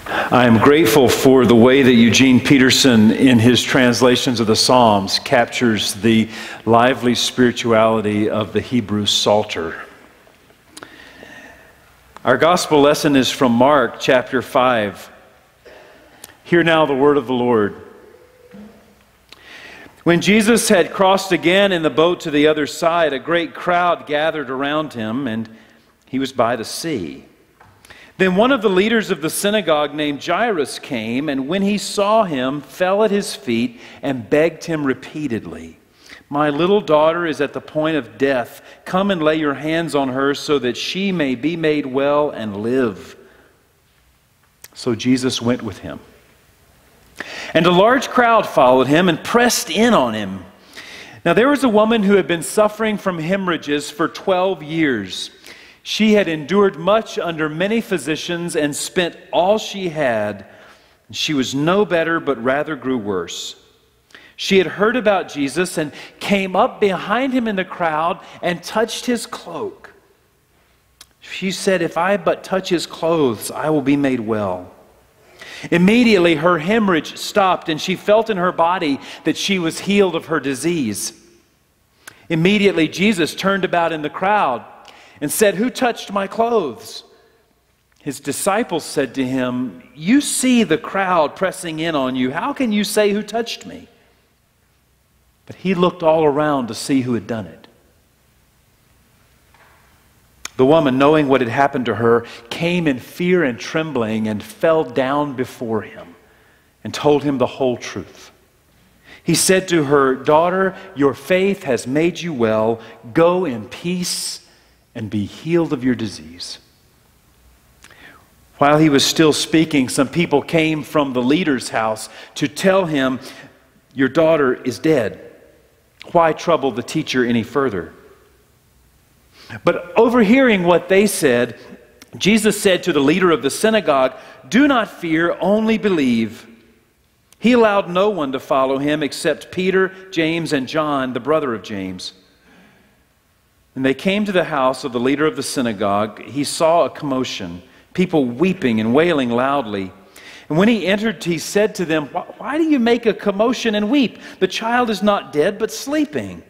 I am grateful for the way that Eugene Peterson, in his translations of the Psalms, captures the lively spirituality of the Hebrew Psalter. Our gospel lesson is from Mark chapter 5. Hear now the word of the Lord. When Jesus had crossed again in the boat to the other side, a great crowd gathered around him, and he was by the sea. Then one of the leaders of the synagogue named Jairus came, and when he saw him, fell at his feet and begged him repeatedly, "My little daughter is at the point of death. Come and lay your hands on her so that she may be made well and live." So Jesus went with him. And a large crowd followed him and pressed in on him. Now there was a woman who had been suffering from hemorrhages for 12 years. She had endured much under many physicians and spent all she had. She was no better, but rather grew worse. She had heard about Jesus and came up behind him in the crowd and touched his cloak. She said, "If I but touch his clothes, I will be made well." Immediately her hemorrhage stopped, and she felt in her body that she was healed of her disease. Immediately Jesus turned about in the crowd and said, "Who touched my clothes?" His disciples said to him, "You see the crowd pressing in on you. How can you say, 'Who touched me?'" But he looked all around to see who had done it. The woman, knowing what had happened to her, came in fear and trembling and fell down before him and told him the whole truth. He said to her, "Daughter, your faith has made you well. Go in peace and be healed of your disease." While he was still speaking, some people came from the leader's house to tell him, "Your daughter is dead. Why trouble the teacher any further?" But overhearing what they said, Jesus said to the leader of the synagogue, "Do not fear, only believe." He allowed no one to follow him except Peter, James, and John, the brother of James. When they came to the house of the leader of the synagogue, he saw a commotion, people weeping and wailing loudly. And when he entered, he said to them, "Why do you make a commotion and weep? The child is not dead, but sleeping."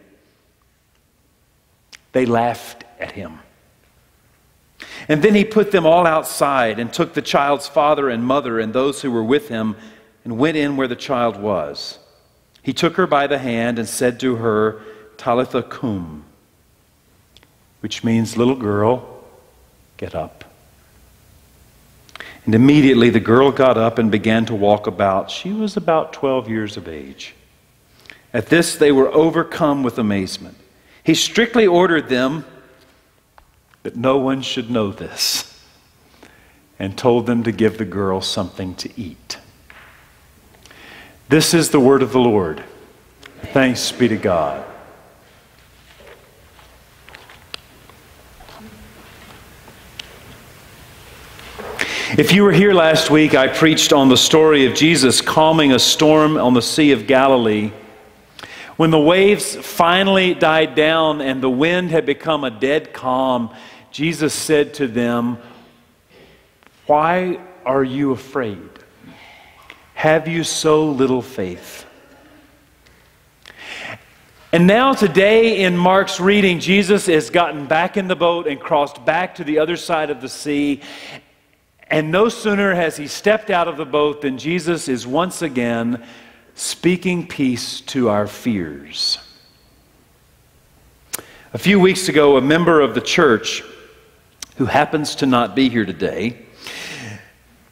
They laughed at him. And then he put them all outside and took the child's father and mother and those who were with him and went in where the child was. He took her by the hand and said to her, "Talitha cum," which means, "Little girl, get up." And immediately the girl got up and began to walk about. She was about 12 years of age. At this they were overcome with amazement. He strictly ordered them that no one should know this, and told them to give the girl something to eat. This is the word of the Lord. Thanks be to God. If you were here last week, I preached on the story of Jesus calming a storm on the Sea of Galilee. When the waves finally died down and the wind had become a dead calm, Jesus said to them, "Why are you afraid? Have you so little faith?" And now today in Mark's reading, Jesus has gotten back in the boat and crossed back to the other side of the sea. And no sooner has he stepped out of the boat than Jesus is once again speaking peace to our fears. A few weeks ago, a member of the church, who happens to not be here today,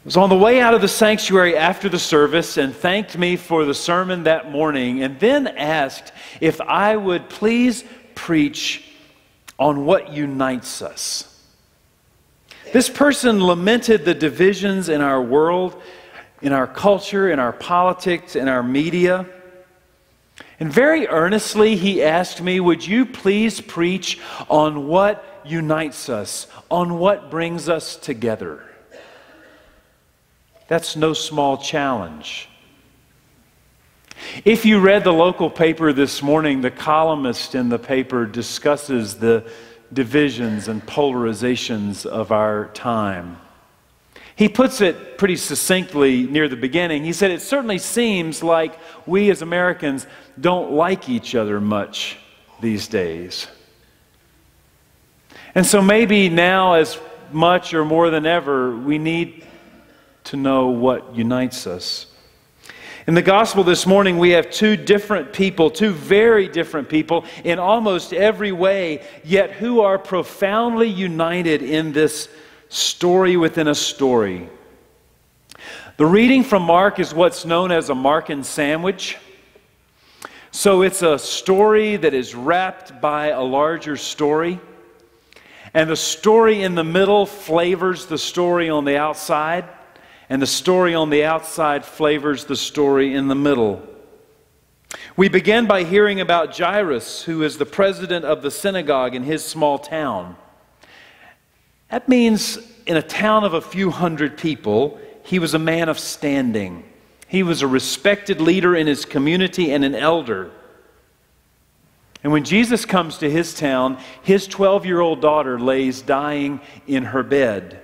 was on the way out of the sanctuary after the service and thanked me for the sermon that morning, and then asked if I would please preach on what unites us. This person lamented the divisions in our world, in our culture, in our politics, in our media. And very earnestly he asked me, "Would you please preach on what unites us, on what brings us together?" That's no small challenge. If you read the local paper this morning, the columnist in the paper discusses the divisions and polarizations of our time. He puts it pretty succinctly near the beginning. He said, it certainly seems like we as Americans don't like each other much these days. And so maybe now, as much or more than ever, we need to know what unites us. In the gospel this morning, we have two different people, two very different people in almost every way, yet who are profoundly united in this story within a story. The reading from Mark is what's known as a Markan sandwich. So it's a story that is wrapped by a larger story. And the story in the middle flavors the story on the outside. And the story on the outside flavors the story in the middle. We begin by hearing about Jairus, who is the president of the synagogue in his small town. That means in a town of a few hundred people, he was a man of standing. He was a respected leader in his community and an elder. And when Jesus comes to his town, his 12-year-old daughter lays dying in her bed.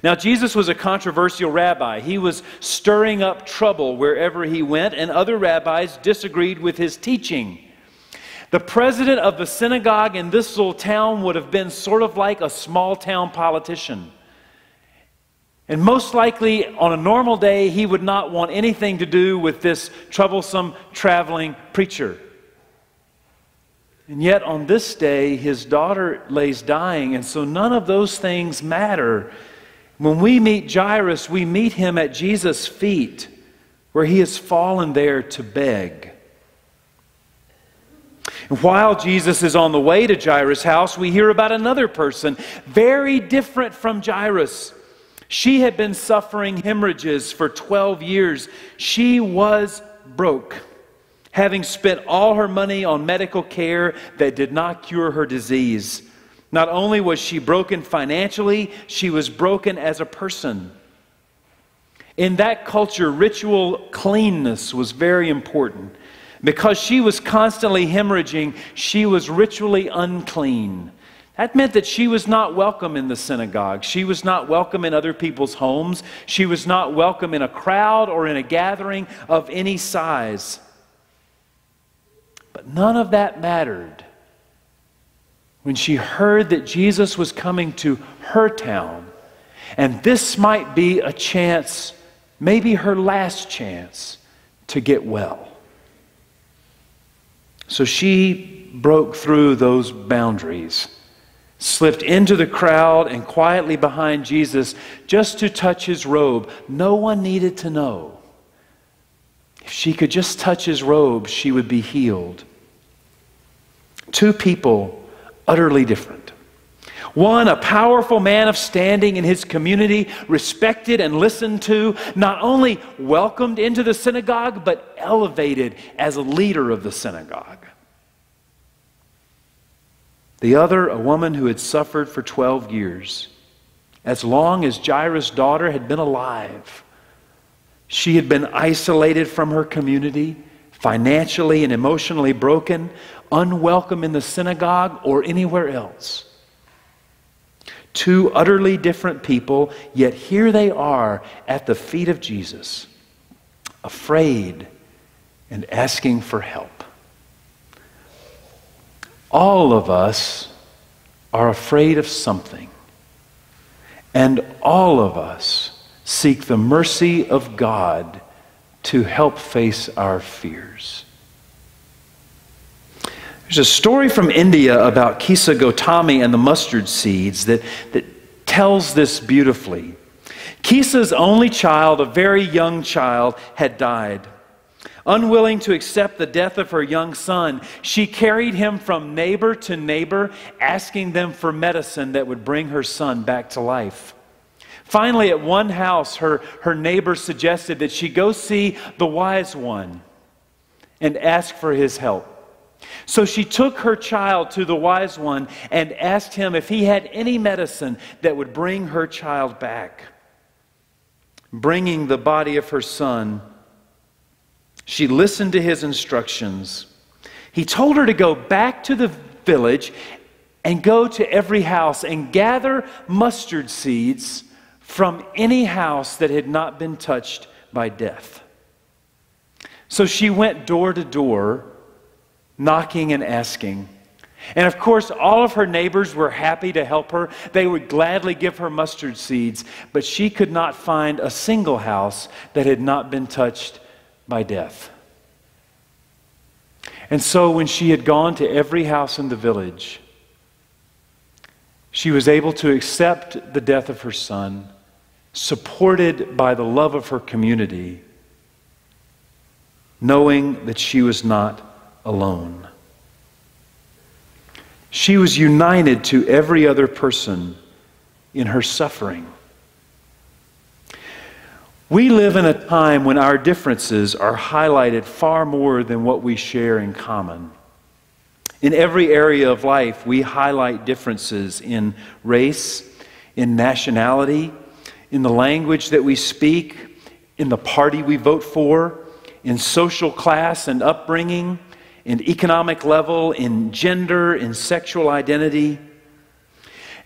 Now, Jesus was a controversial rabbi. He was stirring up trouble wherever he went, and other rabbis disagreed with his teaching. The president of the synagogue in this little town would have been sort of like a small-town politician. And most likely, on a normal day, he would not want anything to do with this troublesome traveling preacher. And yet, on this day, his daughter lays dying, and so none of those things matter. When we meet Jairus, we meet him at Jesus' feet, where he has fallen there to beg. And while Jesus is on the way to Jairus' house, we hear about another person, very different from Jairus. She had been suffering hemorrhages for 12 years. She was broke, having spent all her money on medical care that did not cure her disease. Not only was she broken financially, she was broken as a person. In that culture, ritual cleanness was very important. Because she was constantly hemorrhaging, she was ritually unclean. That meant that she was not welcome in the synagogue. She was not welcome in other people's homes. She was not welcome in a crowd or in a gathering of any size. But none of that mattered when she heard that Jesus was coming to her town. And this might be a chance, maybe her last chance, to get well. So she broke through those boundaries, slipped into the crowd and quietly behind Jesus just to touch his robe. No one needed to know. If she could just touch his robe, she would be healed. Two people utterly different. One, a powerful man of standing in his community, respected and listened to, not only welcomed into the synagogue, but elevated as a leader of the synagogue. The other, a woman who had suffered for 12 years, as long as Jairus' daughter had been alive. She had been isolated from her community, financially and emotionally broken, unwelcome in the synagogue or anywhere else. Two utterly different people, yet here they are at the feet of Jesus, afraid and asking for help. All of us are afraid of something, and all of us seek the mercy of God to help face our fears. There's a story from India about Kisa Gotami and the mustard seeds that tells this beautifully. Kisa's only child, a very young child, had died. Unwilling to accept the death of her young son, she carried him from neighbor to neighbor, asking them for medicine that would bring her son back to life. Finally, at one house, her neighbor suggested that she go see the wise one and ask for his help. So she took her child to the wise one and asked him if he had any medicine that would bring her child back. Bringing the body of her son, she listened to his instructions. He told her to go back to the village and go to every house and gather mustard seeds from any house that had not been touched by death. So she went door to door, knocking and asking. And of course, all of her neighbors were happy to help her. They would gladly give her mustard seeds, but she could not find a single house that had not been touched by death. And so when she had gone to every house in the village, she was able to accept the death of her son, supported by the love of her community, knowing that she was not alone. She was united to every other person in her suffering. We live in a time when our differences are highlighted far more than what we share in common. In every area of life, we highlight differences in race, in nationality, in the language that we speak, in the party we vote for, in social class and upbringing, in economic level, in gender, in sexual identity.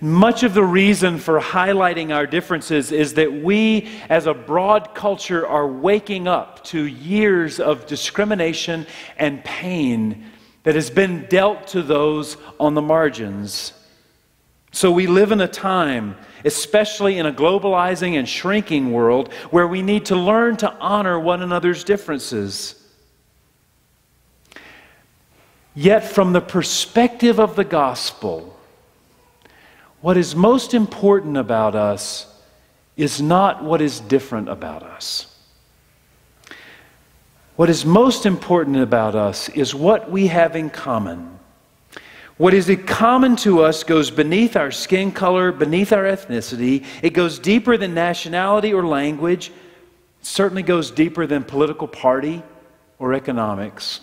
Much of the reason for highlighting our differences is that we, as a broad culture, are waking up to years of discrimination and pain that has been dealt to those on the margins. So we live in a time, especially in a globalizing and shrinking world, where we need to learn to honor one another's differences. Yet from the perspective of the gospel, what is most important about us is not what is different about us. What is most important about us is what we have in common. What is common to us goes beneath our skin color, beneath our ethnicity. It goes deeper than nationality or language. It certainly goes deeper than political party or economics.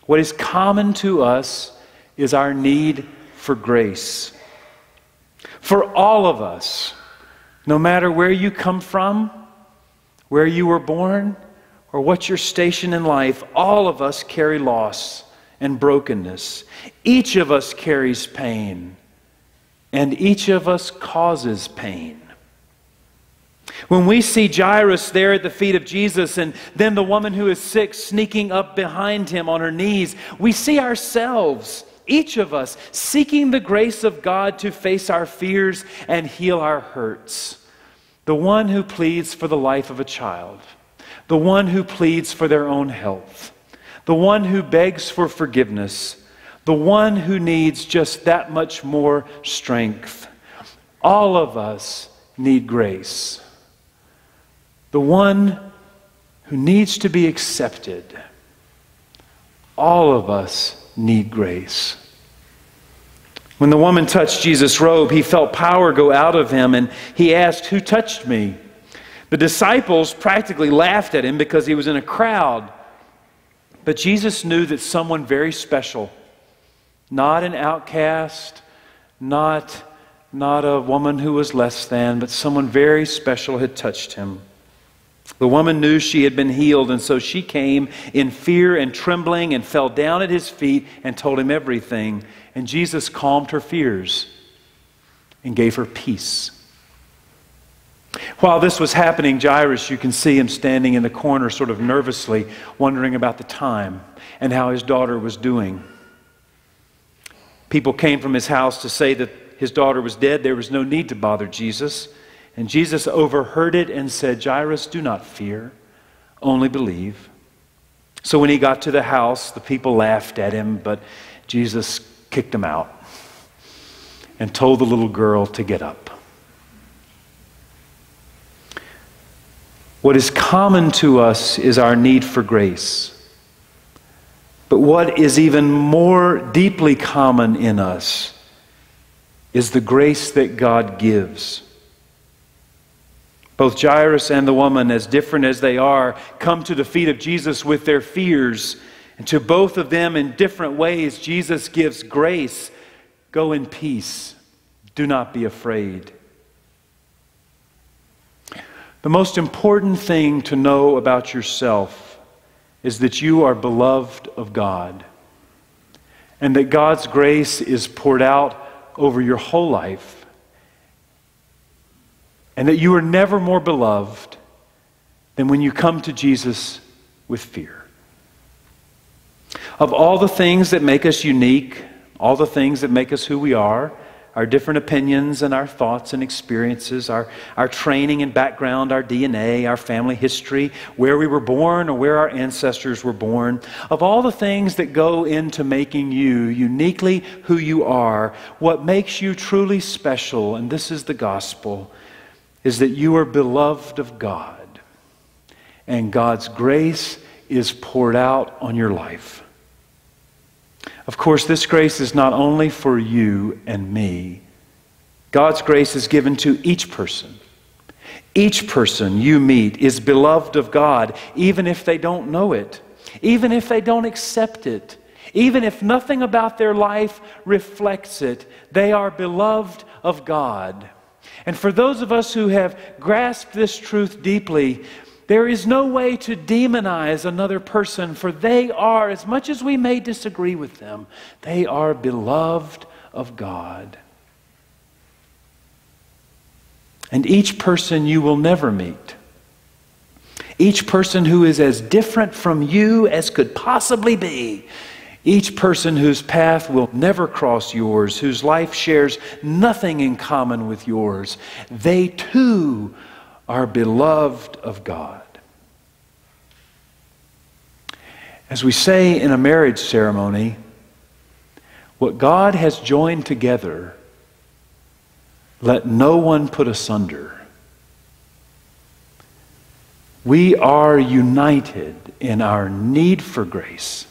What is common to us is our need for grace. For all of us, no matter where you come from, where you were born, or what your station in life, all of us carry loss and brokenness. Each of us carries pain, and each of us causes pain. When we see Jairus there at the feet of Jesus, and then the woman who is sick sneaking up behind him on her knees, we see ourselves, each of us, seeking the grace of God to face our fears and heal our hurts. The one who pleads for the life of a child, the one who pleads for their own health, the one who begs for forgiveness, the one who needs just that much more strength. All of us need grace. The one who needs to be accepted. All of us need grace. When the woman touched Jesus' robe, he felt power go out of him, and he asked, "Who touched me?" The disciples practically laughed at him because he was in a crowd. But Jesus knew that someone very special, not an outcast, not a woman who was less than, but someone very special had touched him. The woman knew she had been healed, and so she came in fear and trembling and fell down at his feet and told him everything. And Jesus calmed her fears and gave her peace. While this was happening, Jairus, you can see him standing in the corner sort of nervously, wondering about the time and how his daughter was doing. People came from his house to say that his daughter was dead. There was no need to bother Jesus. And Jesus overheard it and said, "Jairus, do not fear, only believe." So when he got to the house, the people laughed at him, but Jesus kicked him out and told the little girl to get up. What is common to us is our need for grace. But what is even more deeply common in us is the grace that God gives. Both Jairus and the woman, as different as they are, come to the feet of Jesus with their fears. And to both of them in different ways, Jesus gives grace. Go in peace. Do not be afraid. The most important thing to know about yourself is that you are beloved of God, and that God's grace is poured out over your whole life. and that you are never more beloved than when you come to Jesus with fear. Of all the things that make us unique, all the things that make us who we are, our different opinions and our thoughts and experiences, our training and background, our DNA, our family history, where we were born or where our ancestors were born, of all the things that go into making you uniquely who you are, what makes you truly special, and this is the gospel, is that you are beloved of God, and God's grace is poured out on your life. Of course, this grace is not only for you and me. God's grace is given to each person. Each person you meet is beloved of God, even if they don't know it, even if they don't accept it, even if nothing about their life reflects it. They are beloved of God. And for those of us who have grasped this truth deeply, there is no way to demonize another person, for they are, as much as we may disagree with them, they are beloved of God. And each person you will never meet, each person who is as different from you as could possibly be, each person whose path will never cross yours, whose life shares nothing in common with yours, they too are beloved of God. As we say in a marriage ceremony, what God has joined together, let no one put asunder. We are united in our need for grace,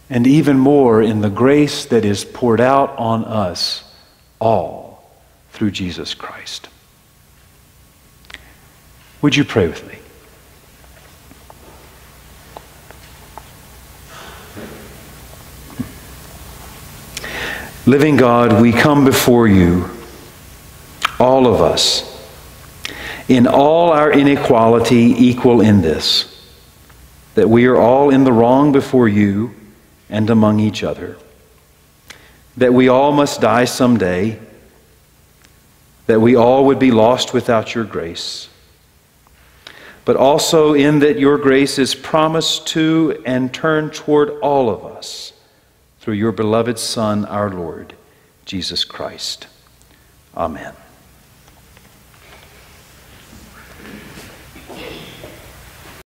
and even more in the grace that is poured out on us all through Jesus Christ. Would you pray with me? Living God, we come before you, all of us, in all our inequality, equal in this, that we are all in the wrong before you and among each other, that we all must die someday, that we all would be lost without your grace, but also in that your grace is promised to and turned toward all of us through your beloved Son, our Lord, Jesus Christ. Amen.